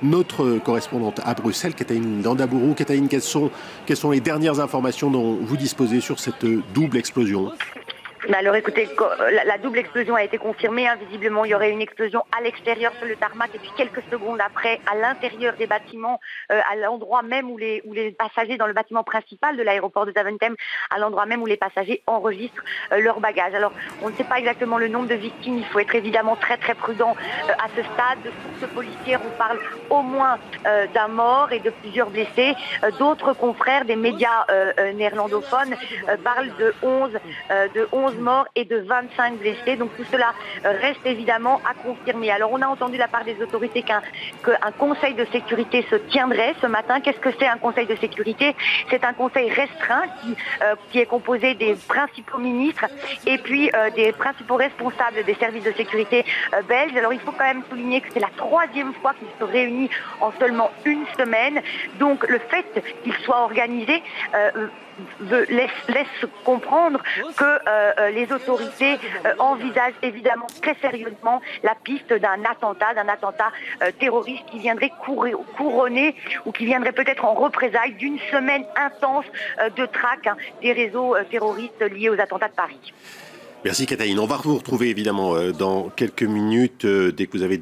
notre correspondante à Bruxelles, Kataïn Dandabourou. Kataïn, quelles sont les dernières informations dont vous disposez sur cette double explosion? Alors écoutez, la double explosion a été confirmée. Visiblement, il y aurait une explosion à l'extérieur sur le tarmac et puis quelques secondes après, à l'intérieur des bâtiments, à l'endroit même où les passagers, dans le bâtiment principal de l'aéroport de Zaventem, à l'endroit même où les passagers enregistrent leurs bagages. Alors, on ne sait pas exactement le nombre de victimes. Il faut être évidemment très très prudent à ce stade. De sources policières, on parle au moins d'un mort et de plusieurs blessés. D'autres confrères des médias néerlandophones parlent de 11 morts et de 25 blessés. Donc tout cela reste évidemment à confirmer. Alors on a entendu de la part des autorités qu'un conseil de sécurité se tiendrait ce matin. Qu'est-ce que c'est un conseil de sécurité? C'est un conseil restreint qui est composé des principaux ministres et puis des principaux responsables des services de sécurité belges. Alors il faut quand même souligner que c'est la 3e fois qu'ils se réunissent en seulement une semaine. Donc le fait qu'il soit organisé laisse comprendre que les autorités envisagent évidemment très sérieusement la piste d'un attentat terroriste qui viendrait couronner ou qui viendrait peut-être en représailles d'une semaine intense de traque des réseaux terroristes liés aux attentats de Paris. Merci Kataïn. On va vous retrouver évidemment dans quelques minutes dès que vous avez